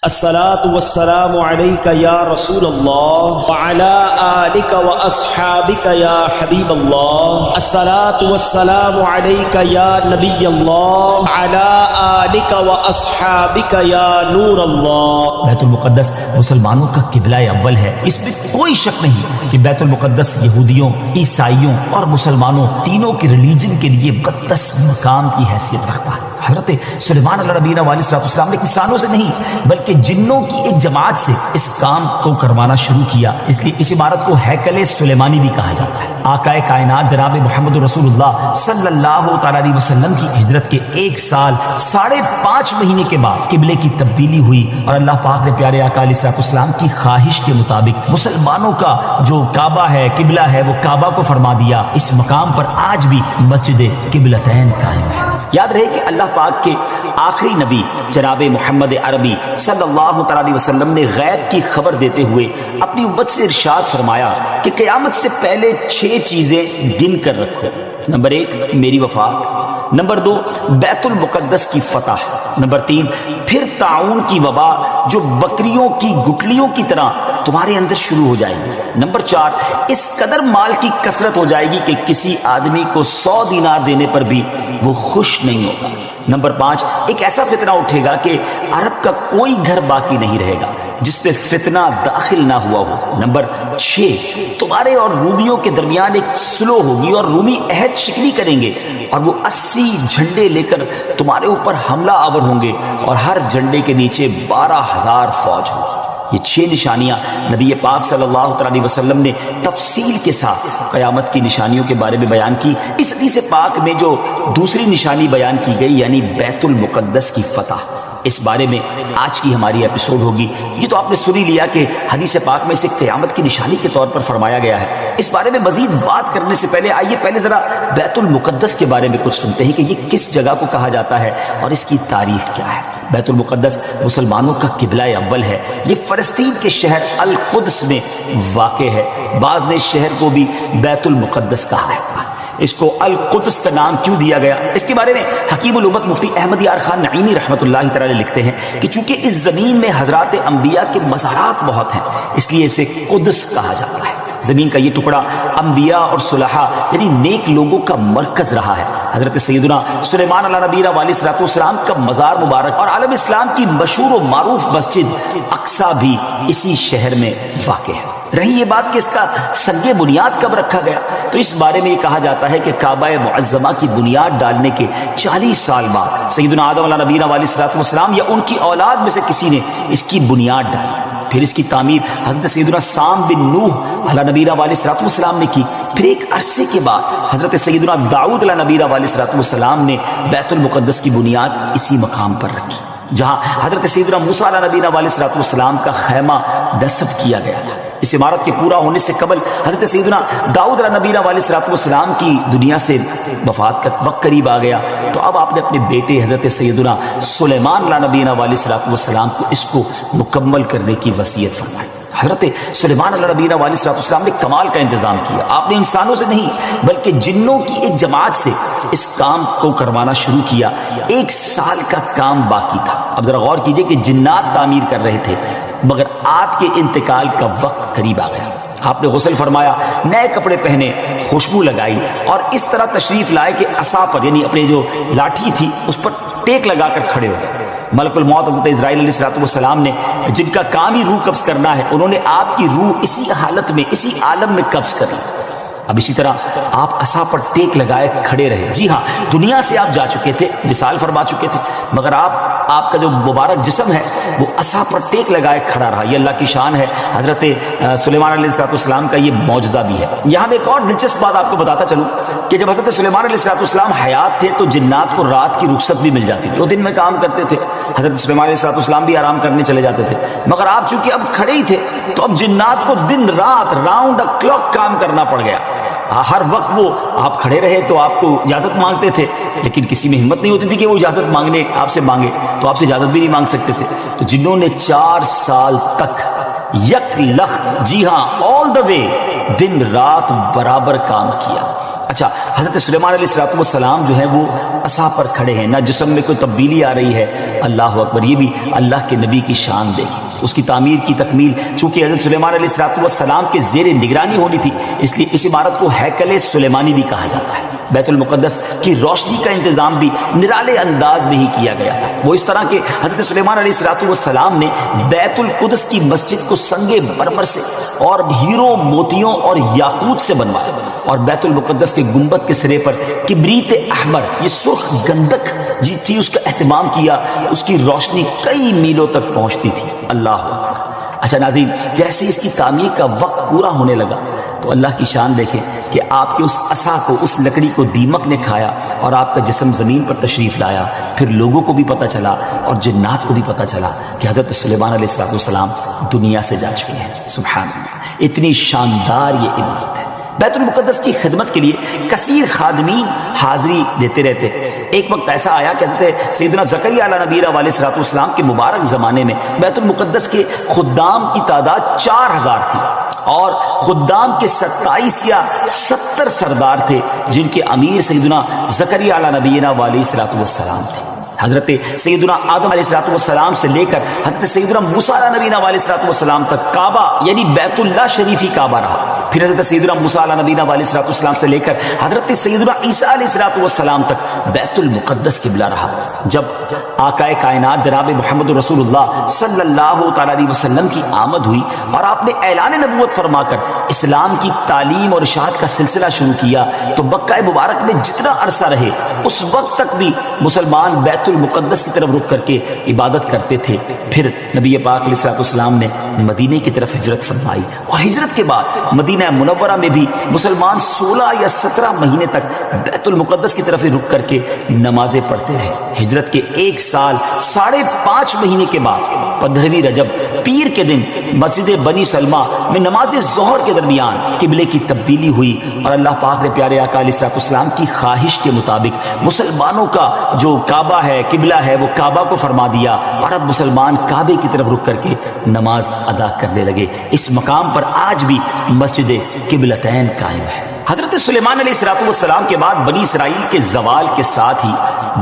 الصلاة والسلام عليك يا رسول الله وعلى آلك وأصحابك يا حبيب الله. الصلاة والسلام عليك يا نبي الله وعلى آلك وأصحابك يا نور الله. بیت المقدس مسلمانوں کا قبلہ اول ہے، اس میں کوئی شک نہیں کہ بیت المقدس یہودیوں، عیسائیوں اور مسلمانوں تینوں کے ریلیجن کے لیے مقدس مقام کی حیثیت رکھتا ہے۔ حضرت سلیمان علیہ نبینا علیہ السلام نے انسانوں سے نہیں بلکہ جنوں کی ایک جماعت سے اس کام کو کروانا شروع کیا، اس لیے اس عمارت کو ہیکل سلیمانی بھی کہا جاتا ہے۔ آقا کائنات جناب محمد رسول اللہ صلی اللہ تعالی علیہ وسلم کی ہجرت کے 1 سال 5.5 مہینے کے بعد قبلے کی تبدیلی ہوئی اور اللہ پاک نے پیارے آقا علیہ السلام کی خواہش کے مطابق مسلمانوں کا جو کعبہ ہے، قبلہ ہے، وہ کعبہ کو فرما دیا۔ اس مقام پر آج بھی مسجد قبلتین قائم ہے۔ یاد رہے کہ اللہ پاک کے آخری نبی جناب محمد عربی صلی اللہ تعالی علیہ وسلم نے غیب کی خبر دیتے ہوئے اپنی امت سے ارشاد فرمایا کہ قیامت سے پہلے 6 چیزیں گن کر رکھو۔ نمبر 1 میری وفات، نمبر 2 بیت المقدس کی فتح، نمبر 3 پھر طاعون کی وبا جو بکریوں کی گٹلیوں کی طرح تمہارے اندر شروع ہو جائے گی، نمبر 4 اس قدر مال کی کثرت ہو جائے گی کہ کسی آدمی کو 100 دینار دینے پر بھی وہ خوش نہیں ہوگا، نمبر 5 ایک ایسا فتنہ اٹھے گا کہ عرب کا کوئی گھر باقی نہیں رہے گا جس پہ فتنہ داخل نہ ہوا ہو، نمبر 6 تمہارے اور رومیوں کے درمیان ایک سلو ہوگی اور رومی عہد شکنی کریں گے اور وہ 80 جھنڈے لے کر تمہارے اوپر حملہ آور ہوں گے اور ہر جھنڈے کے نیچے 12,000 فوج ہوگی۔ یہ 6 نشانیاں نبی پاک صلی اللہ علیہ وسلم نے تفصیل کے ساتھ قیامت کی نشانیوں کے بارے میں بیان کی۔ اس حدیث پاک میں جو دوسری نشانی بیان کی گئی یعنی بیت المقدس کی فتح، اس بارے میں آج کی ہماری ایپیسوڈ ہوگی۔ یہ تو آپ نے سن ہی لیا کہ حدیث پاک میں سے قیامت کی نشانی کے طور پر فرمایا گیا ہے۔ اس بارے میں مزید بات کرنے سے پہلے آئیے پہلے ذرا بیت المقدس کے بارے میں کچھ سنتے ہیں کہ یہ کس جگہ کو کہا جاتا ہے اور اس کی تاریخ کیا ہے۔ بیت المقدس مسلمانوں کا قبلہ اول ہے۔ یہ فلسطین کے شہر القدس میں واقع ہے۔ بعض نے اس شہر کو بھی بیت المقدس کہا ہے۔ اس کو القدس کا نام کیوں دیا گیا، اس کے بارے میں حکیم الامت مفتی احمد یار خان نعیمی رحمۃ اللہ تعالی لکھتے ہیں کہ چونکہ اس زمین میں حضرات انبیاء کے مزارات بہت ہیں اس لیے اسے قدس کہا جاتا ہے۔ زمین کا یہ ٹکڑا انبیاء اور صلحاء یعنی نیک لوگوں کا مرکز رہا ہے۔ حضرت سیدنا سلیمان علیہ نبینا علیہ السلام کا مزار مبارک اور عالم اسلام کی مشہور و معروف مسجد اقصی بھی اسی شہر میں واقع ہے۔ رہی یہ بات کہ اس کا سنگ بنیاد کب رکھا گیا، تو اس بارے میں یہ کہا جاتا ہے کہ کعبہ معظمہ کی بنیاد ڈالنے کے 40 سال بعد سیدنا آدم علیہ نبینا علیہ السلام یا ان کی اولاد میں سے کسی نے اس کی بنیاد ڈالی۔ پھر اس کی تعمیر حضرت سیدنا سام بن نوح علیہ نبینا علیہ السلام نے کی۔ پھر ایک عرصے کے بعد حضرت سیدنا داؤد علیہ نبینا علیہ السلام نے بیت المقدس کی بنیاد اسی مقام پر رکھی جہاں حضرت سیدنا موسیٰ علیہ نبینا علیہ السلام کا خیمہ نصب کیا گیا تھا۔ اس عمارت کے پورا ہونے سے قبل حضرت سیدنا داؤد علیہ نبینا علیہ السلام کی دنیا سے وفات کا وقت قریب آ گیا، تو اب آپ نے اپنے بیٹے حضرت سیدنا سلیمان علیہ نبینا علیہ السلام کو اس کو مکمل کرنے کی وصیت فرمائی۔ حضرت سلیمان علیہ نبینا علیہ السلام نے کمال کا انتظام کیا۔ آپ نے انسانوں سے نہیں بلکہ جنوں کی ایک جماعت سے اس کام کو کروانا شروع کیا۔ 1 سال کا کام باقی تھا۔ اب ذرا غور کیجئے کہ جنات تعمیر کر رہے تھے مگر آپ کے انتقال کا وقت قریب آ گیا۔ آپ نے غسل فرمایا، نئے کپڑے پہنے، خوشبو لگائی اور اس طرح تشریف لائے کہ عصا پر یعنی اپنے جو لاٹھی تھی اس پر ٹیک لگا کر کھڑے ہو گئے۔ ملک الموت حضرت اسرائیل علیہ السلام نے جن کا کام ہی روح قبض کرنا ہے، انہوں نے آپ کی روح اسی حالت میں اسی عالم میں قبض کر لی۔ اب اسی طرح آپ عصا پر ٹیک لگائے کھڑے رہے۔ جی ہاں، دنیا سے آپ جا چکے تھے، وصال فرما چکے تھے، مگر آپ کا جو مبارک جسم ہے وہ عصا پر ٹیک لگائے کھڑا رہا۔ یہ اللہ کی شان ہے۔ حضرت سلیمان علیہ السلام کا یہ معجزہ بھی ہے۔ یہاں میں ایک اور دلچسپ بات آپ کو بتاتا چلوں کہ جب حضرت سلیمان علیہ السلام حیات تھے تو جنات کو رات کی رخصت بھی مل جاتی تھی، وہ دن میں کام کرتے تھے۔ حضرت سلیمان علیہ السلام بھی آرام کرنے چلے جاتے تھے، مگر آپ چونکہ اب کھڑے ہی تھے تو اب جنات کو دن رات راؤنڈ دا کلاک کام کرنا پڑ گیا۔ ہر وقت وہ آپ کھڑے رہے تو آپ کو اجازت مانگتے تھے، لیکن کسی میں ہمت نہیں ہوتی تھی کہ وہ اجازت مانگنے آپ سے مانگے، تو آپ سے اجازت بھی نہیں مانگ سکتے تھے۔ تو جنہوں نے 4 سال تک یک لخت، جی ہاں آل دا وے، دن رات برابر کام کیا۔ اچھا، حضرت سلیمان علیہ السلام جو ہیں وہ عصا پر کھڑے ہیں، نہ جسم میں کوئی تبدیلی آ رہی ہے۔ اللہ اکبر، یہ بھی اللہ کے نبی کی شان دیکھی، اس کی تعمیر کی تکمیل چونکہ حضرت سلیمان علیہ السلام کے زیر نگرانی ہونی تھی، اس لیے اس عمارت کو ہیکل سلیمانی بھی کہا جاتا ہے۔ بیت المقدس کی روشنی کا انتظام بھی نرالے انداز میں ہی کیا گیا تھا۔ وہ اس طرح کہ حضرت سلیمان علیہ السلام نے بیت القدس کی مسجد کو سنگ مرمر سے اور ہیروں، موتیوں اور یاقوت سے بنوایا، اور بیت المقدس کے گنبد کے سرے پر کبریت احمر، یہ سرخ گندک جی تھی، اس کا اہتمام کیا، اس کی روشنی کئی میلوں تک پہنچتی تھی۔ اللہ اکبر۔ اچھا ناظرین، جیسے اس کی تعمیر کا وقت پورا ہونے لگا تو اللہ کی شان دیکھیں کہ آپ کے اس عصا کو، اس لکڑی کو دیمک نے کھایا اور آپ کا جسم زمین پر تشریف لایا۔ پھر لوگوں کو بھی پتہ چلا اور جنات کو بھی پتہ چلا کہ حضرت سلیمان علیہ السلام دنیا سے جا چکے ہیں۔ سبحان اللہ، اتنی شاندار یہ عبادت ہے۔ بیت المقدس کی خدمت کے لیے کثیر خادمین حاضری دیتے رہتے۔ ایک وقت ایسا آیا کہ حضرت سیدنا زکریا علیہ نبی علیہ السلام کے مبارک زمانے میں بیت المقدس کے خدام کی تعداد 4000 تھی، اور خدام کے 27 یا 70 سردار تھے، جن کے امیر سیدنا زکریا علیہ نبی علیہ السلام تھے۔ حضرت سیدنا آدم علیہ السلام سے لے کر حضرت سیدنا موسیٰ علیہ نبی علیہ السلام تک کعبہ یعنی بیت اللہ شریف ہی کعبہ رہا۔ پھر حضرت سیدنا موسیٰ علیہ نبی علیہ السلام سے لے کر حضرت سیدنا عیسیٰ علیہ السلام تک بیت المقدس قبلہ رہا۔ جب آقا کائنات جناب محمد رسول اللہ صلی اللہ تعالی علیہ وسلم کی آمد ہوئی اور آپ نے اعلان نبوت فرما کر اسلام کی تعلیم اور اشاعت کا سلسلہ شروع کیا، تو مکہ مبارک میں جتنا عرصہ رہے اس وقت تک بھی مسلمان بیت المقدس کی طرف رخ کر کے عبادت کرتے تھے۔ پھر نبی پاک علیہ السلام نے مدینے کی طرف ہجرت فرمائی، اور ہجرت کے بعد مدینہ منورہ میں بھی مسلمان 16 یا 17 مہینے تک بیت المقدس کی طرف رخ کر کے نمازیں پڑھتے رہے۔ ہجرت کے 1 سال 5.5 مہینے کے بعد 15ویں رجب پیر کے دن مسجد بنی سلمہ میں نماز ظہر کے درمیان قبلے کی تبدیلی ہوئی، اور اللہ پاک نے پیارے آقا علیہ السلام کی خواہش کے مطابق مسلمانوں کا جو کعبہ ہے، قبلہ ہے، وہ کعبہ کو فرما دیا، اور اب مسلمان کعبے کی طرف رخ کر کے نماز ادا کرنے لگے۔ اس مقام پر آج بھی مسجد قبلتین قائم ہے۔ حضرت سلیمان علیہ السلام کے بعد بنی اسرائیل کے زوال کے ساتھ ہی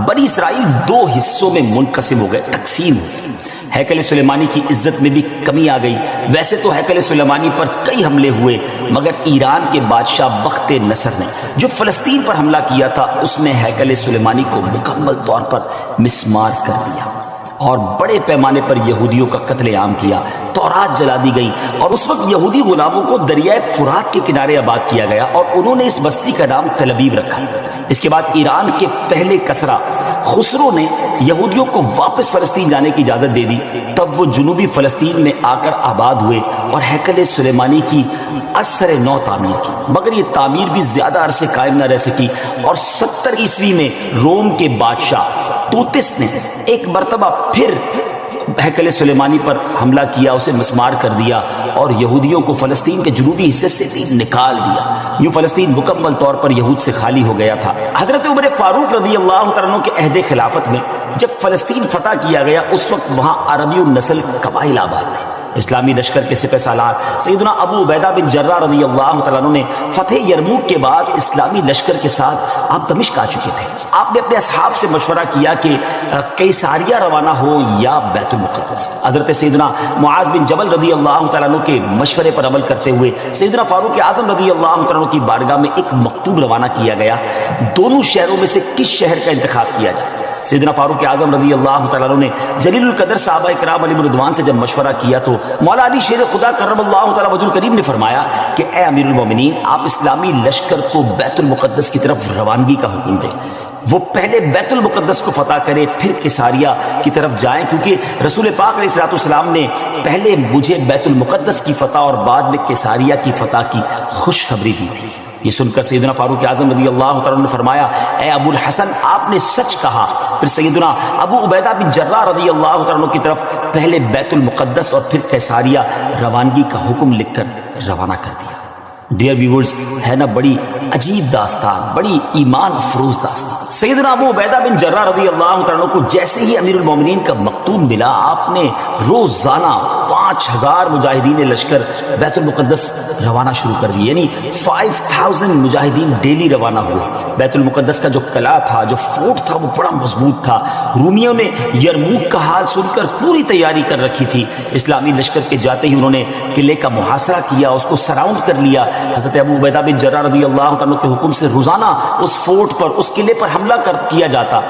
بنی اسرائیل 2 حصوں میں منقسم ہو گئے، تقسیم ہو گئے۔ ہیکل سلیمانی کی عزت میں بھی کمی آ گئی۔ ویسے تو ہیکل سلیمانی پر کئی حملے ہوئے، مگر ایران کے بادشاہ بخت نصر نے جو فلسطین پر حملہ کیا تھا، اس میں ہیکل سلیمانی کو مکمل طور پر مسمار کر دیا اور بڑے پیمانے پر یہودیوں کا قتل عام کیا۔ تورات جلا دی گئی، اور اس وقت یہودی غلاموں کو دریائے فرات کے کنارے آباد کیا گیا، اور انہوں نے اس بستی کا نام تل ابیب رکھا۔ اس کے بعد ایران کے پہلے کسرا خسرو نے یہودیوں کو واپس فلسطین جانے کی اجازت دے دی۔ تب وہ جنوبی فلسطین میں آ کر آباد ہوئے اور ہیکل سلیمانی کی اثر نو تعمیر کی، مگر یہ تعمیر بھی زیادہ عرصے قائم نہ رہ سکی، اور 70 عیسوی میں روم کے بادشاہ توتس نے ایک مرتبہ پھر ہیکل سلیمانی پر حملہ کیا، اسے مسمار کر دیا، اور یہودیوں کو فلسطین کے جنوبی حصے سے بھی نکال دیا۔ یوں فلسطین مکمل طور پر یہود سے خالی ہو گیا تھا۔ حضرت عمر فاروق رضی اللہ تعالیٰ عنہ کے عہد خلافت میں جب فلسطین فتح کیا گیا، اس وقت وہاں عربی النسل قبائل آباد تھے۔ اسلامی لشکر کے سپہ سالار سیدنا ابو عبیدہ بن جراح رضی اللہ تعالیٰ عنہ نے فتح یرموک کے بعد اسلامی لشکر کے ساتھ آپ دمشق آ چکے تھے۔ آپ نے اپنے اصحاب سے مشورہ کیا کہ قیصاریہ روانہ ہو یا بیت المقدس۔ حضرت سیدنا معاذ بن جبل رضی اللہ تعالیٰ عنہ کے مشورے پر عمل کرتے ہوئے سیدنا فاروق اعظم رضی اللہ تعالیٰ عنہ کی بارگاہ میں ایک مکتوب روانہ کیا گیا، دونوں شہروں میں سے کس شہر کا انتخاب کیا جائے۔ سیدنا فاروق اعظم رضی اللہ تعالیٰ عنہ نے جلیل القدر صحابہ کرام علیہ رضوان سے جب مشورہ کیا تو مولا علی شیر خدا کرم اللہ تعالیٰ وجہ الکریم نے فرمایا کہ اے امیر المومنین، آپ اسلامی لشکر کو بیت المقدس کی طرف روانگی کا حکم دیں۔ وہ پہلے بیت المقدس کو فتح کرے، پھر قیصاریہ کی طرف جائیں، کیونکہ رسول پاک علیہ السلام نے پہلے مجھے بیت المقدس کی فتح اور بعد میں قیصاریہ کی فتح کی خوشخبری دی تھی۔ یہ سن کر سیدنا فاروق اعظم رضی اللہ تعالیٰ نے فرمایا، اے ابو الحسن، آپ نے سچ کہا۔ پھر سیدنا ابو عبیدہ بن جراح رضی اللہ تعالیٰ کی طرف پہلے بیت المقدس اور پھر قیصاریہ روانگی کا حکم لکھ کر روانہ کر دیا۔ ڈیئر ویورز، ہے نا بڑی عجیب داستان، بڑی ایمان افروز داستان۔ سیدنا ابو عبیدہ بن جراح رضی اللہ عنہ کو جیسے ہی امیر المومنین کا مکتوب ملا، آپ نے روزانہ 5000 مجاہدین لشکر بیت المقدس روانہ شروع کر دی، یعنی 5000 مجاہدین ڈیلی روانہ ہوئے۔ بیت المقدس کا جو قلعہ تھا، جو فورٹ تھا، وہ بڑا مضبوط تھا۔ رومیوں نے یرموک کا حال سن کر پوری تیاری کر رکھی تھی۔ اسلامی لشکر کے جاتے ہی انہوں نے قلعے کا محاصرہ کیا، اس کو سراؤنڈ کر لیا۔ حضرت ابو عبیدہ بن جراح رضی اللہ عنہ کے حکم سے روزانہ اس فورٹ پر، اس قلعے پر حملہ کیا جاتا۔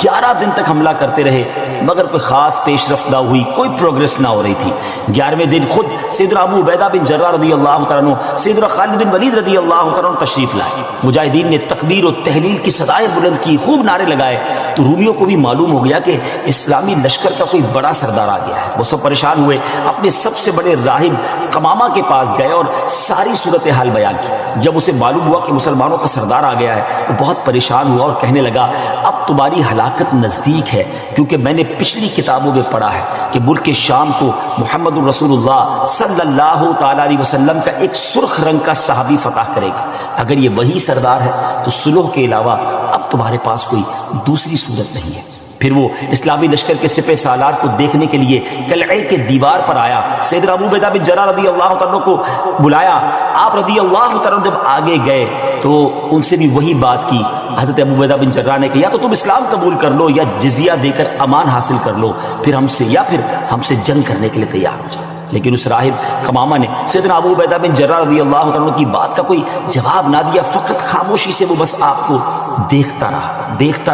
11 دن تک حملہ کرتے رہے، مگر کوئی خاص پیش رفت نہ ہوئی، کوئی پروگرس نہ ہو رہی تھی۔ 11ویں دن خود سیدنا ابو عبیدہ بن جراح رضی اللہ عنہ، سیدنا خالد بن ولید رضی اللہ عنہ تشریف لائے۔ مجاہدین نے تکبیر و تحلیل کی صدائیں بلند کی، خوب نعرے لگائے، تو رومیوں کو بھی معلوم ہو گیا کہ اسلامی لشکر کا کوئی بڑا سردار آ گیا ہے۔ وہ سب پریشان ہوئے، اپنے سب سے بڑے راہب قمامہ کے پاس گئے اور ساری صورتحال بیان کی۔ جب اسے معلوم ہوا کہ مسلمانوں کا سردار آ گیا ہے، وہ بہت پریشان ہوا اور کہنے لگا، اب تمہاری ہلاکت نزدیک ہے، کیونکہ میں نے پچھلی کتابوں میں پڑھا ہے کہ ملک شام کو محمد الرسول اللہ صلی اللہ تعالی علیہ وسلم کا ایک سرخ رنگ کا صحابی فتح کرے گا۔ اگر یہ وہی سردار ہے تو صلح کے علاوہ اب تمہارے پاس کوئی دوسری صورت نہیں ہے۔ پھر وہ اسلامی لشکر کے سپہ سالار کو دیکھنے کے لیے قلعے کے دیوار پر آیا۔ سیدنا ابو عبیدہ بن جراح رضی اللہ عنہ کو بلایا۔ آپ رضی اللہ عنہ جب آگے گئے تو ان سے بھی وہی بات کی۔ حضرت ابو عبیدہ بن جراح نے کہا، یا تو تم اسلام قبول کر لو یا جزیہ دے کر امان حاصل کر لو، پھر ہم سے جنگ کرنے کے لیے تیار ہو جاؤ۔ لیکن اس راہب قمامہ نے سیدنا ابو عبیدہ بن جراح رضی اللہ عنہ کی بات کا کوئی جواب نہ دیا، فقط خاموشی سے وہ بس آپ کو دیکھتا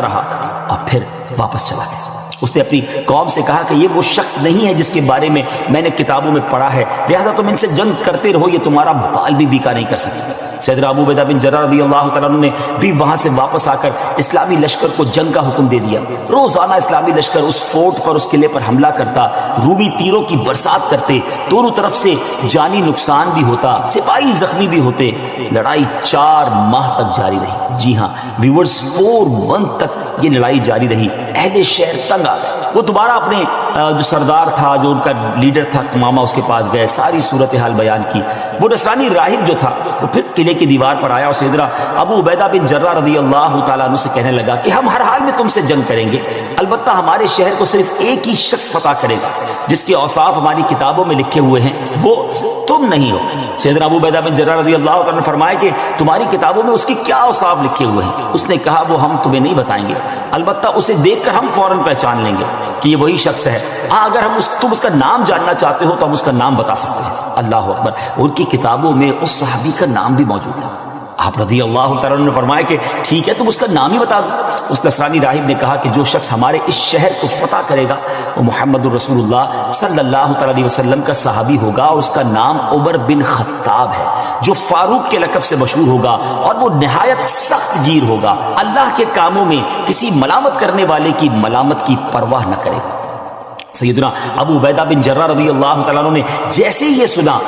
رہا اور پھر واپس چلا گیا۔ اس نے اپنی قوم سے کہا کہ یہ وہ شخص نہیں ہے جس کے بارے میں میں نے کتابوں میں پڑھا ہے، لہذا تم ان سے جنگ کرتے رہو، یہ تمہارا بال بھی بیکا نہیں کر سکے۔ سیدنا ابو عبیدہ بن جراح رضی اللہ تعالیٰ عنہ نے بھی وہاں سے واپس آ کر اسلامی لشکر کو جنگ کا حکم دے دیا۔ روزانہ اسلامی لشکر اس فورٹ پر، اس قلعے پر حملہ کرتا، رومی تیروں کی برسات کرتے، دونوں طرف سے جانی نقصان بھی ہوتا، سپاہی زخمی بھی ہوتے۔ لڑائی 4 ماہ تک جاری رہی۔ جی ہاں ویورز، 4 منتھ تک یہ لڑائی جاری رہی۔ اہل شہر تنگ آ گئے۔ وہ دوبارہ اپنے جو سردار تھا، جو ان کا لیڈر تھا قمامہ، اس کے پاس گئے، ساری صورتحال بیان کی۔ وہ نصرانی راہب جو تھا وہ پھر قلعے کی دیوار پر آیا اور سیدنا ابو عبیدہ بن جراح رضی اللہ تعالیٰ عنہ سے کہنے لگا کہ ہم ہر حال میں تم سے جنگ کریں گے، البتہ ہمارے شہر کو صرف ایک ہی شخص فتح کرے گا جس کے اوصاف ہماری کتابوں میں لکھے ہوئے ہیں، وہ تم نہیں ہو۔ سیدنا ابو عبیدہ بن جراح رضی اللہ تعالیٰ نے فرمایا کہ تمہاری کتابوں میں اس کے کیا اوصاف لکھے ہوئے ہیں؟ اس نے کہا وہ ہم تمہیں نہیں بتائیں گے، البتہ اسے دیکھ کر ہم فوراً پہچان لیں گے کہ یہ وہی شخص ہے۔ ہاں اگر تم اس کا نام جاننا چاہتے ہو تو ہم اس کا نام بتا سکتے ہیں۔ اللہ اکبر، ان کی کتابوں میں اس صحابی کا نام بھی موجود تھا۔ آپ رضی اللہ تعالیٰ نے فرمایا کہ ٹھیک ہے، تم اس کا نام ہی بتا دو۔ اس نصرانی راہب نے کہا کہ جو شخص ہمارے اس شہر کو فتح کرے گا وہ محمد الرسول اللہ صلی اللہ تعالیٰ علیہ وسلم کا صحابی ہوگا، اور اس کا نام عمر بن خطاب ہے، جو فاروق کے لقب سے مشہور ہوگا، اور وہ نہایت سخت گیر ہوگا، اللہ کے کاموں میں کسی ملامت کرنے والے کی ملامت کی پرواہ نہ کرے گا۔ سیدنا ابو عبیدہ بن جراح رضی اللہ تعالیٰ عنہ نے جیسے ہی یہ سنا